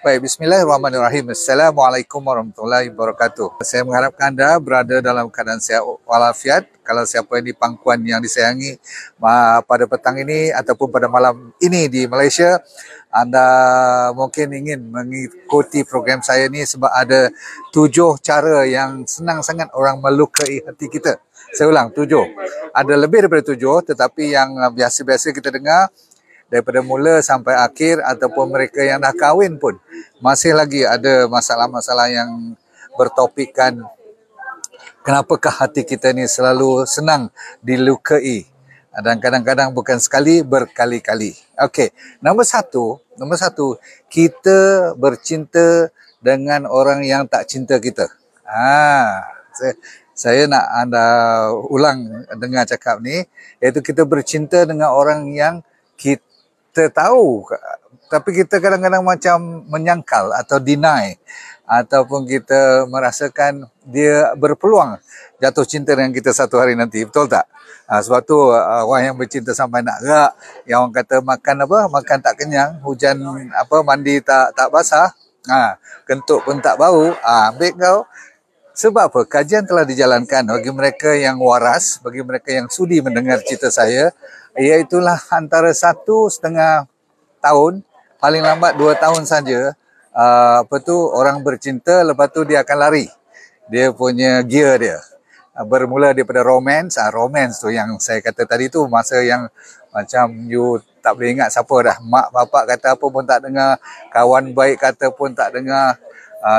Baik, bismillahirrahmanirrahim. Assalamualaikum warahmatullahi wabarakatuh. Saya mengharapkan anda berada dalam keadaan sehat walafiat. Kalau siapa yang di pangkuan yang disayangi pada petang ini ataupun pada malam ini di Malaysia, anda mungkin ingin mengikuti program saya ini sebab ada 7 cara yang senang sangat orang melukai hati kita. Saya ulang, 7. Ada lebih daripada 7, tetapi yang biasa-biasa kita dengar daripada mula sampai akhir ataupun mereka yang dah kahwin pun masih lagi ada masalah-masalah yang bertopikkan kenapakah hati kita ni selalu senang dilukai dan kadang-kadang bukan sekali, berkali-kali. Okey, nombor satu, kita bercinta dengan orang yang tak cinta kita. Saya nak anda ulang dengar cakap ni, iaitu kita bercinta dengan orang yang kita tahu tapi kita kadang-kadang macam menyangkal atau deny ataupun kita merasakan dia berpeluang jatuh cinta dengan kita satu hari nanti, betul tak? Sebab tu orang yang bercinta sampai nak gerak, yang orang kata makan tak kenyang, hujan mandi tak basah, kentut pun tak bau, ambil kau. Sebab apa? Kajian telah dijalankan bagi mereka yang waras, bagi mereka yang sudi mendengar cerita saya, iaitulah antara 1.5 tahun, paling lambat 2 tahun saja, orang bercinta, lepas tu dia akan lari. Dia punya gear dia. Bermula daripada romance tu yang saya kata tadi tu, masa yang macam you tak boleh ingat siapa dah. Mak bapak kata apa pun tak dengar, kawan baik kata pun tak dengar,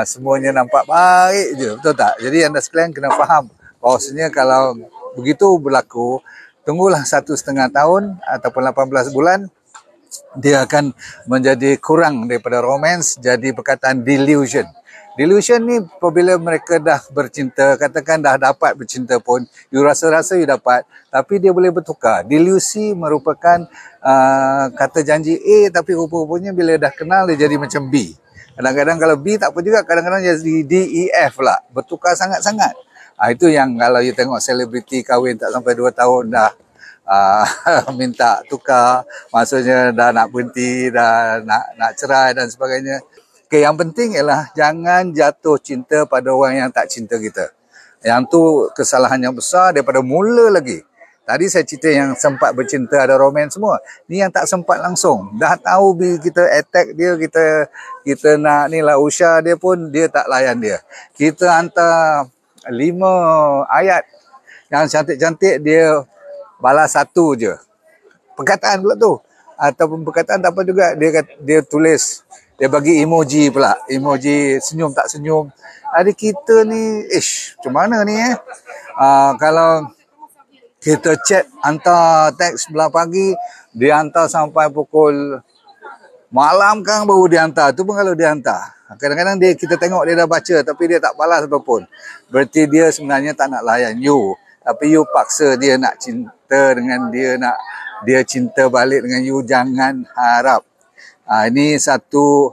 semuanya nampak baik je, betul tak? Jadi anda sekalian kena faham bahawasanya kalau begitu berlaku, tunggulah 1.5 tahun ataupun 18 bulan, dia akan menjadi kurang daripada romance, jadi perkataan delusion. Delusion ni apabila mereka dah bercinta, katakan dah dapat bercinta pun, you rasa-rasa you dapat, tapi dia boleh bertukar. Delusi merupakan kata janji A, tapi rupa-rupanya bila dah kenal dia jadi macam B. Kadang-kadang kalau B tak apa juga, kadang-kadang jadi D, E, F lah. Bertukar sangat-sangat. Itu yang kalau you tengok selebriti kahwin tak sampai 2 tahun dah minta tukar, maksudnya dah nak berhenti, dah nak cerai dan sebagainya. Okay, yang penting ialah jangan jatuh cinta pada orang yang tak cinta kita. Yang tu kesalahan yang besar daripada mula lagi. Tadi saya cerita yang sempat bercinta, ada romance semua. Ni yang tak sempat langsung. Dah tahu kita attack dia, kita nak ni lah usah dia pun, dia tak layan dia. Kita hantar 5 ayat yang cantik-cantik, dia balas 1 je. Perkataan pula tu. Ataupun perkataan tak apa juga, dia tulis, dia bagi emoji pula. Emoji senyum tak senyum. Ada kita ni, macam mana ni kalau kita chat, hantar teks sebelah pagi, dia hantar sampai pukul malam kan baru dia hantar. Tu pun kalau dia hantar. Kadang-kadang kita tengok dia dah baca tapi dia tak balas apa pun. Berarti dia sebenarnya tak nak layan you. Tapi you paksa dia nak cinta dengan dia, nak dia cinta balik dengan you. Jangan harap. Ini satu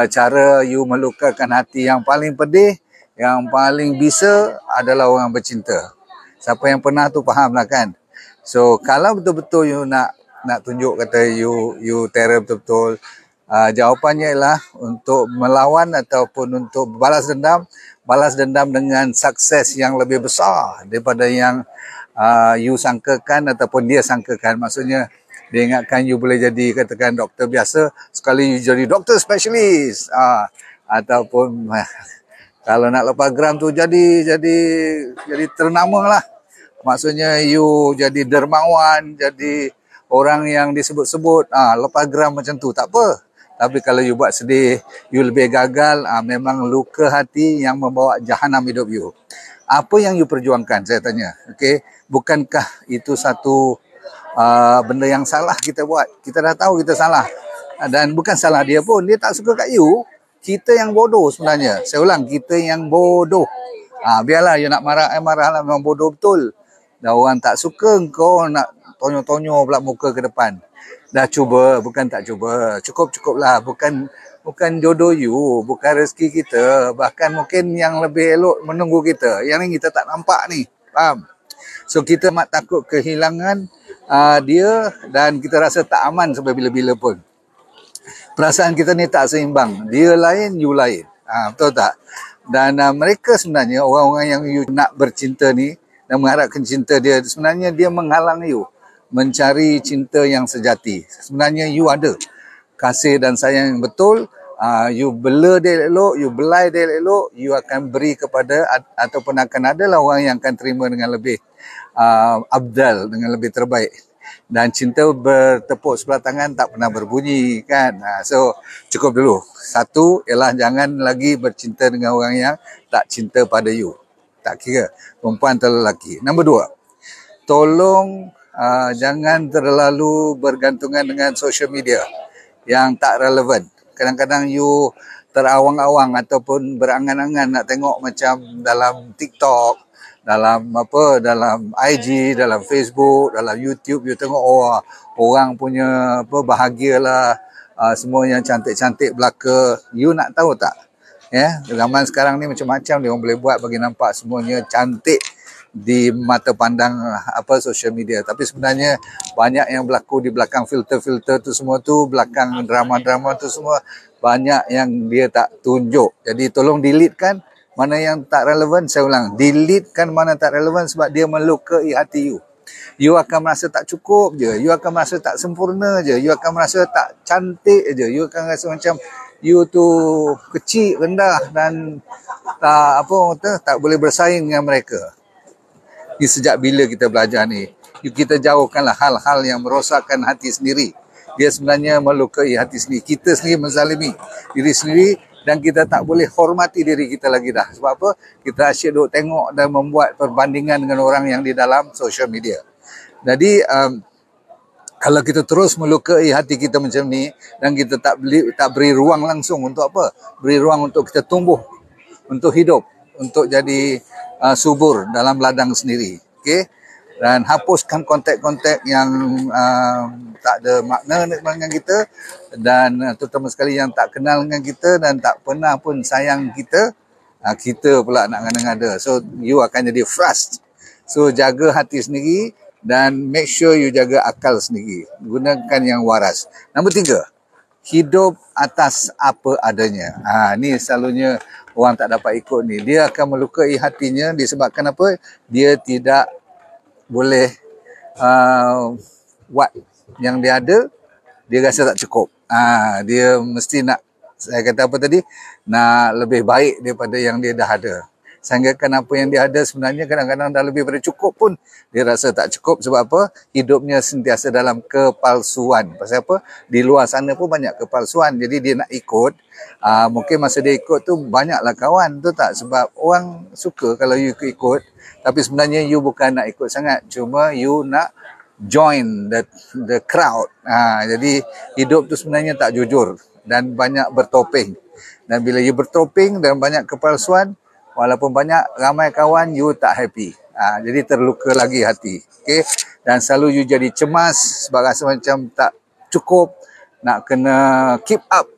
cara you melukakan hati yang paling pedih, yang paling bisa adalah orang bercinta. Siapa yang pernah tu faham lah kan. So kalau betul-betul you nak tunjuk kata you terror betul-betul, jawapannya ialah untuk melawan ataupun untuk balas dendam dengan sukses yang lebih besar daripada yang you sangkakan ataupun dia sangkakan. Maksudnya dia ingatkan you boleh jadi katakan doktor biasa, sekali you jadi doktor spesialis, ataupun kalau nak lepas gram tu jadi ternama lah. Maksudnya you jadi dermawan, jadi orang yang disebut-sebut, lepas gram macam tu, tak apa. Tapi kalau you buat sedih, you lebih gagal, memang luka hati yang membawa jahanam hidup you. Apa yang you perjuangkan, saya tanya. Okay? Bukankah itu satu benda yang salah kita buat? Kita dah tahu kita salah. Dan bukan salah dia pun, dia tak suka kat you. Kita yang bodoh sebenarnya. Saya ulang, kita yang bodoh. Biarlah you nak marahlah, memang bodoh betul. Dan orang tak suka kau nak tonyo-tonyo pula muka ke depan. Dah cuba, bukan tak cuba. Cukup-cukuplah. Bukan jodoh you, bukan rezeki kita. Bahkan mungkin yang lebih elok menunggu kita. Yang ni kita tak nampak ni. Faham? So kita mak takut kehilangan dia dan kita rasa tak aman sampai bila-bila pun. perasaan kita ni tak seimbang. Dia lain, you lain. Betul tak? Dan mereka sebenarnya, orang-orang yang you nak bercinta ni dan mengharapkan cinta dia, sebenarnya dia menghalang you mencari cinta yang sejati. Sebenarnya you ada kasih dan sayang yang betul. You bela dia elok, you belai dia elok, you akan beri kepada ataupun akan adalah orang yang akan terima dengan lebih abdal, dengan lebih terbaik. Dan cinta bertepuk sebelah tangan tak pernah berbunyi kan. So cukup dulu. Satu ialah jangan lagi bercinta dengan orang yang tak cinta pada you. Tak kira perempuan atau lelaki. Nombor dua, tolong jangan terlalu bergantungan dengan social media yang tak relevan. Kadang-kadang you terawang-awang ataupun berangan-angan nak tengok macam dalam TikTok, dalam IG, dalam Facebook, dalam YouTube, you tengok orang punya bahagialah, semua yang cantik-cantik belaka. You nak tahu tak? Zaman sekarang ni macam-macam dia orang boleh buat bagi nampak semuanya cantik di mata pandang social media, tapi sebenarnya banyak yang berlaku di belakang filter-filter tu semua tu, belakang drama-drama tu semua banyak yang dia tak tunjuk. Jadi tolong delete kan mana yang tak relevan. Saya ulang, delete kan mana tak relevan, sebab dia melukai hati you. You akan merasa tak cukup je, you akan merasa tak sempurna je, you akan merasa tak cantik je, you akan rasa macam you tu kecil, rendah dan tak boleh bersaing dengan mereka. Sejak bila kita belajar ni, kita jauhkanlah hal-hal yang merosakkan hati sendiri. Dia sebenarnya melukai hati sendiri. Kita sendiri menzalimi diri sendiri dan kita tak boleh hormati diri kita lagi dah. Sebab apa? Kita asyik duk tengok dan membuat perbandingan dengan orang yang di dalam social media. Jadi kalau kita terus melukai hati kita macam ni dan kita tak beri ruang langsung untuk apa? Beri ruang untuk kita tumbuh, untuk hidup, untuk jadi subur dalam ladang sendiri. Okey? Dan hapuskan kontak-kontak yang tak ada makna dengan kita, dan terutama sekali yang tak kenal dengan kita dan tak pernah pun sayang kita, kita pula nak ngada-ngada. So you akan jadi frust. So jaga hati sendiri dan make sure you jaga akal sendiri. Gunakan yang waras. Nombor 3, hidup atas apa adanya. Ni selalunya orang tak dapat ikut ni. Dia akan melukai hatinya disebabkan apa? Dia tidak boleh what yang dia ada, dia rasa tak cukup. Dia mesti nak, saya kata apa tadi, nak lebih baik daripada yang dia dah ada. Sehingga apa yang dia ada sebenarnya kadang-kadang dah lebih daripada cukup pun dia rasa tak cukup. Sebab apa? Hidupnya sentiasa dalam kepalsuan. Pasal apa? Di luar sana pun banyak kepalsuan. Jadi dia nak ikut. Mungkin masa dia ikut tu banyaklah kawan tu tak? Sebab orang suka kalau you ikut. Tapi sebenarnya you bukan nak ikut sangat. Cuma you nak join the crowd. Jadi hidup tu sebenarnya tak jujur dan banyak bertopeng. Dan bila you bertopeng dan banyak kepalsuan, walaupun banyak ramai kawan, you tak happy. Jadi terluka lagi hati. Okay? Dan selalu you jadi cemas sebab rasa macam tak cukup. Nak kena keep up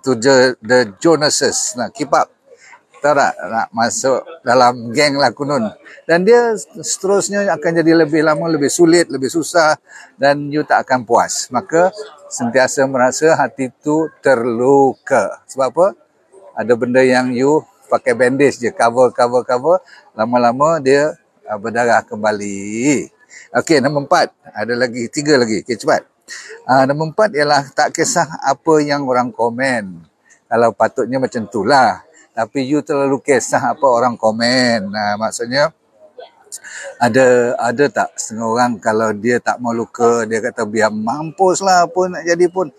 to the Jonases. Nak keep up. Tahu tak? Nak masuk dalam geng lah kunun. Dan dia seterusnya akan jadi lebih lama, lebih sulit, lebih susah. Dan you tak akan puas. Maka sentiasa merasa hati tu terluka. Sebab apa? Ada benda yang you pakai bandage je, cover. Lama-lama dia berdarah kembali. Okey, nombor 4. Ada lagi 3 lagi. Okey, cepat. Nombor 4 ialah tak kisah apa yang orang komen. Kalau patutnya macam itulah. Tapi you terlalu kisah apa orang komen. Maksudnya ada tak setengah orang kalau dia tak mau luka, dia kata biar mampus lah apa nak jadi pun.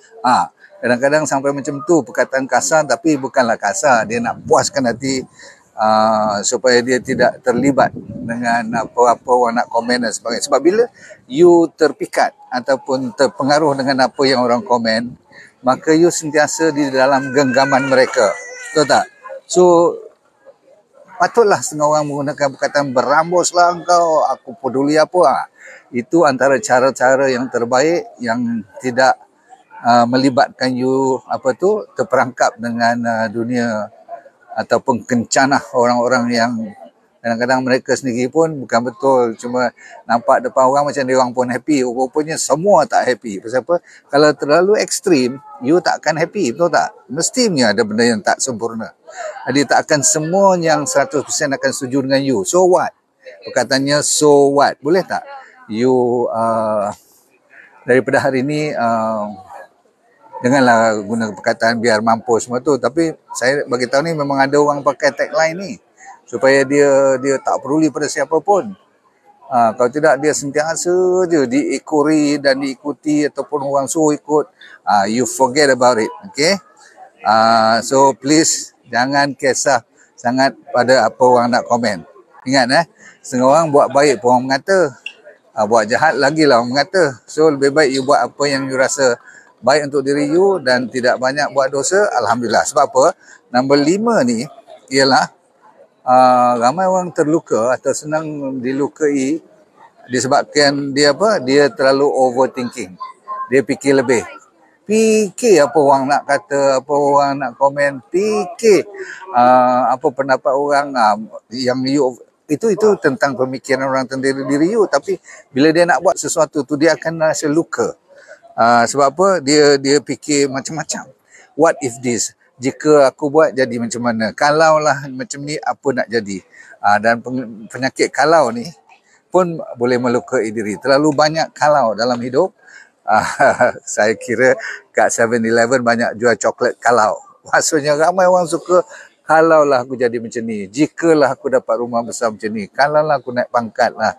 Kadang-kadang sampai macam tu, perkataan kasar tapi bukanlah kasar. Dia nak puaskan hati supaya dia tidak terlibat dengan apa-apa orang nak komen dan sebagainya. Sebab bila you terpikat ataupun terpengaruh dengan apa yang orang komen, maka you sentiasa di dalam genggaman mereka. Betul tak? So, patutlah setengah orang menggunakan perkataan berambuslah engkau, aku peduli apa. Itu antara cara-cara yang terbaik yang tidak melibatkan you terperangkap dengan dunia ataupun kencanah orang-orang yang Kadang-kadang mereka sendiri pun bukan betul, cuma nampak depan orang macam dia orang pun happy, rupanya semua tak happy. Pasal apa? Kalau terlalu ekstrim, you tak akan happy, betul tak? Mestinya ada benda yang tak sempurna. Jadi tak akan semua yang 100% akan setuju dengan you. So what? Perkataannya so what? Boleh tak? You daripada hari ni janganlah guna perkataan biar mampus semua tu, tapi saya bagi tahu ni memang ada orang pakai tagline ni supaya dia tak peduli pada siapa pun. Kalau tidak dia sentiasa je diikuri dan diikuti ataupun orang suruh ikut. You forget about it, okay? So please jangan kisah sangat pada apa orang nak komen. Ingat setengah orang buat baik pun orang mengata, buat jahat lagi lah orang mengata. So lebih baik you buat apa yang you rasa baik untuk diri you dan tidak banyak buat dosa. Alhamdulillah. Sebab apa? Nombor 5 ni ialah ramai orang terluka atau senang dilukai disebabkan dia terlalu overthinking. Dia fikir lebih. Fikir apa orang nak kata, apa orang nak komen, fikir apa pendapat orang yang you itu tentang pemikiran orang tentang diri you, tapi bila dia nak buat sesuatu tu dia akan rasa luka. Sebab apa? Dia fikir macam-macam. What if this? Jika aku buat jadi macam mana? Kalaulah macam ni apa nak jadi? Dan penyakit kalau ni pun boleh melukai diri. Terlalu banyak kalau dalam hidup. Saya kira kat 7-Eleven banyak jual coklat kalau. Maksudnya ramai orang suka, kalaulah aku jadi macam ni, jikalah aku dapat rumah besar macam ni, kalaulah aku naik pangkat lah.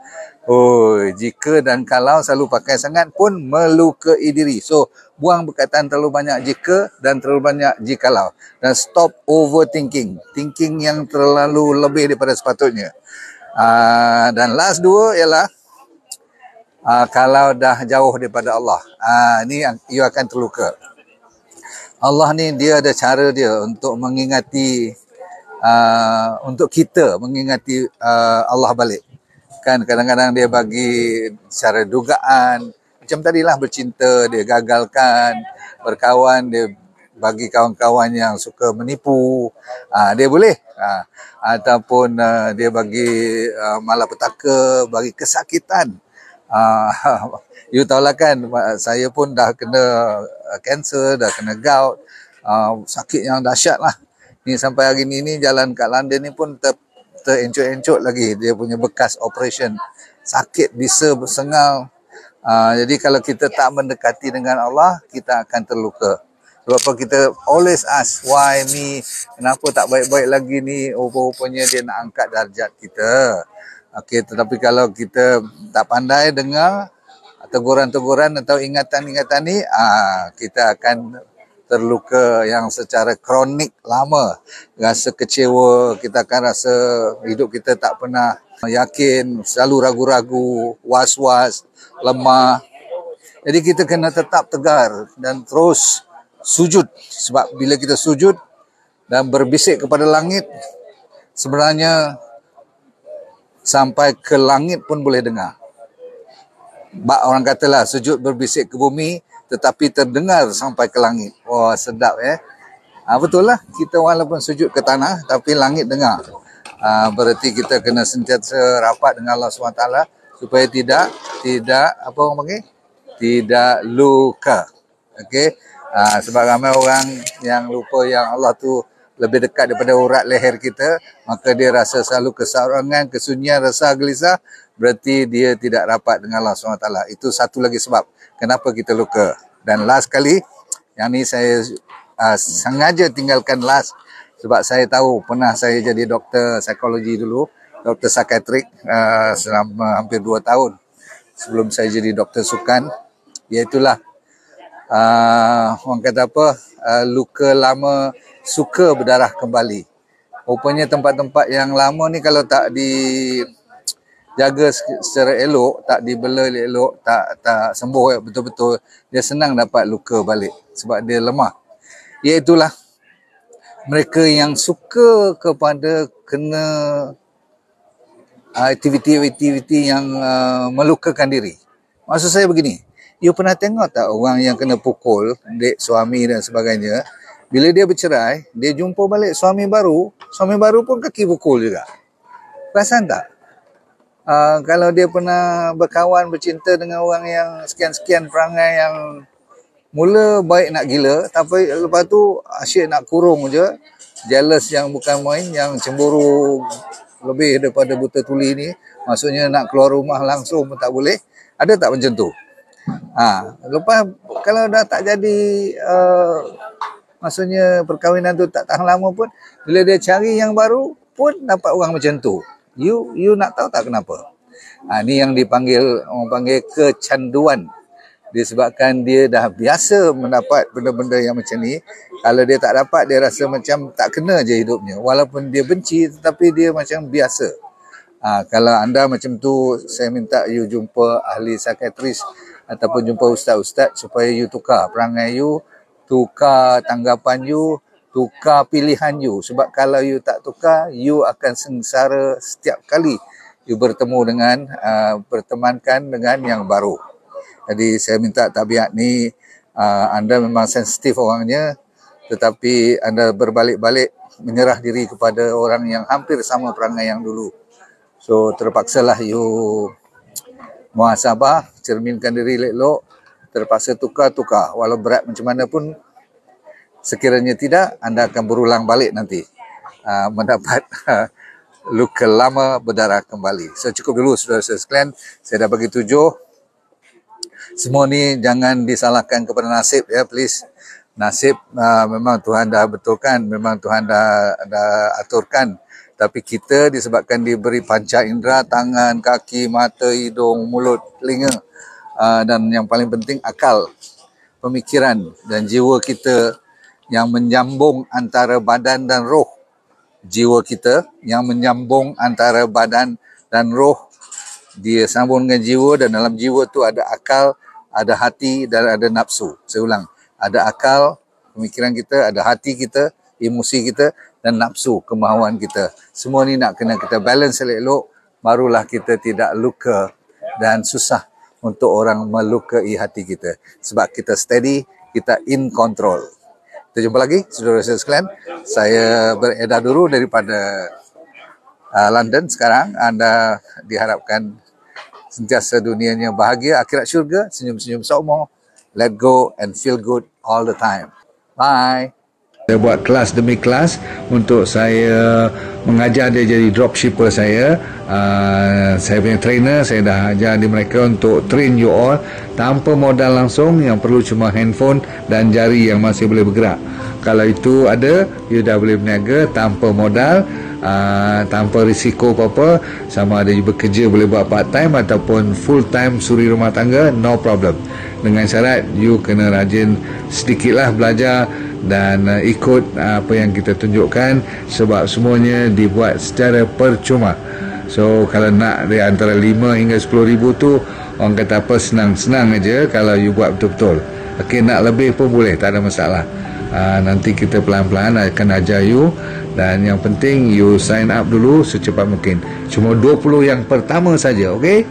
Jika dan kalau selalu pakai sangat pun melukai diri. So, buang perkataan terlalu banyak jika dan terlalu banyak jikalau. Dan stop overthinking. Thinking yang terlalu lebih daripada sepatutnya. Dan last 2 ialah, kalau dah jauh daripada Allah, ni you akan terluka. Allah ni dia ada cara dia untuk mengingati, untuk kita mengingati Allah balik. Kan kadang-kadang dia bagi secara dugaan, macam tadilah bercinta dia gagalkan, berkawan dia bagi kawan-kawan yang suka menipu, dia boleh. Ataupun dia bagi malapetaka, bagi kesakitan. You tahulah kan, saya pun dah kena kanser, dah kena gout, sakit yang dahsyat lah. Ni sampai hari ni jalan kat London ni pun terencok-encok lagi dia punya bekas operation. Sakit, bisa bersengal. Jadi kalau kita tak mendekati dengan Allah, kita akan terluka. Sebab apa kita always ask, why ni, kenapa tak baik-baik lagi ni, rupanya dia nak angkat darjat kita. Okey, tetapi kalau kita tak pandai dengar teguran-teguran atau ingatan-ingatan ni, kita akan terluka yang secara kronik lama. Rasa kecewa, kita akan rasa hidup kita tak pernah yakin, selalu ragu-ragu, was-was, lemah. Jadi kita kena tetap tegar dan terus sujud. Sebab bila kita sujud dan berbisik kepada langit, sebenarnya sampai ke langit pun boleh dengar. Orang katalah sujud berbisik ke bumi tetapi terdengar sampai ke langit. Wah, sedap betul lah, kita walaupun sujud ke tanah tapi langit dengar. Berarti kita kena sentiasa rapat dengan Allah SWT supaya tidak apa orang panggil, tidak luka. Okey. Sebab ramai orang yang lupa yang Allah tu lebih dekat daripada urat leher kita, maka dia rasa selalu keseorangan, kesunyian, rasa gelisah, berarti dia tidak rapat dengan Allah SWT. Itu satu lagi sebab kenapa kita luka. Dan last kali, yang ni saya sengaja tinggalkan last, sebab saya tahu pernah saya jadi doktor psikologi dulu, doktor psikiatrik selama hampir 2 tahun sebelum saya jadi doktor sukan. Iaitulah orang kata apa, luka lama suka berdarah kembali. Rupanya tempat-tempat yang lama ni kalau tak dijaga secara elok, tak dibela elok, tak sembuh betul-betul, dia senang dapat luka balik sebab dia lemah. Iaitulah mereka yang suka kepada kena aktiviti-aktiviti yang melukakan diri. Maksud saya begini, you pernah tengok tak orang yang kena pukul, dek suami dan sebagainya, bila dia bercerai, dia jumpa balik suami baru pun kaki pukul juga. Perasan tak? Kalau dia pernah berkawan, bercinta dengan orang yang sekian-sekian perangai yang mula baik nak gila, tapi lepas tu asyik nak kurung je, jealous yang bukan main, yang cemburu lebih daripada buta tuli ni, maksudnya nak keluar rumah langsung pun tak boleh. Ada tak macam tu? Lepas kalau dah tak jadi, maksudnya perkahwinan tu tak tahan lama pun, bila dia cari yang baru pun dapat orang macam tu. You nak tahu tak kenapa? Ni yang orang panggil kecanduan. Disebabkan dia dah biasa mendapat benda-benda yang macam ni. Kalau dia tak dapat, dia rasa macam tak kena je hidupnya. Walaupun dia benci, tetapi dia macam biasa. Kalau anda macam tu, saya minta you jumpa ahli psikiatris ataupun jumpa ustaz-ustaz supaya you tukar perangai you, tukar tanggapan you, tukar pilihan you. Sebab kalau you tak tukar, you akan sengsara setiap kali you bertemankan dengan yang baru. Jadi saya minta tabiat ni, anda memang sensitif orangnya, tetapi anda berbalik-balik menyerah diri kepada orang yang hampir sama perangai yang dulu. So terpaksalah you muhasabah, cerminkan diri elok, terpaksa tukar. Walau berat macam mana pun, sekiranya tidak, anda akan berulang balik nanti mendapat luka lama berdarah kembali. So cukup dulu saudara-saudara sekalian, saya dah bagi 7. Semua ni jangan disalahkan kepada nasib ya, please. Nasib memang Tuhan dah betulkan, memang Tuhan dah aturkan. Tapi kita disebabkan diberi panca indera, tangan, kaki, mata, hidung, mulut, telinga, dan yang paling penting akal, pemikiran dan jiwa kita yang menyambung antara badan dan roh. Jiwa kita yang menyambung antara badan dan roh, dia sambung dengan jiwa, dan dalam jiwa tu ada akal, ada hati dan ada nafsu. Saya ulang, ada akal, pemikiran kita, ada hati kita, emosi kita, dan nafsu, kemahuan kita. Semua ni nak kena kita balance elok, barulah kita tidak luka dan susah untuk orang melukai hati kita. Sebab kita steady, kita in control. Kita jumpa lagi, saudara-saudara sekalian. Saya beredar dulu daripada London sekarang. Anda diharapkan sentiasa dunianya bahagia, akhirat syurga, senyum-senyum seumur. Let go and feel good all the time. Bye. Saya buat kelas demi kelas untuk saya mengajar dia jadi dropshipper saya. Saya punya trainer, saya dah ajar di mereka untuk train you all tanpa modal langsung, yang perlu cuma handphone dan jari yang masih boleh bergerak. Kalau itu ada, you dah boleh berniaga tanpa modal, tanpa risiko apa-apa. Sama ada you bekerja boleh buat part time ataupun full time suri rumah tangga, no problem. Dengan syarat you kena rajin sedikitlah belajar dan ikut apa yang kita tunjukkan, sebab semuanya dibuat secara percuma. So kalau nak di antara 5 hingga 10 ribu tu, orang kata apa, senang-senang aja kalau you buat betul-betul. Okay, nak lebih pun boleh, tak ada masalah. Nanti kita pelan-pelan akan ajar you, dan yang penting you sign up dulu secepat mungkin. Cuma 20 yang pertama saja, okay?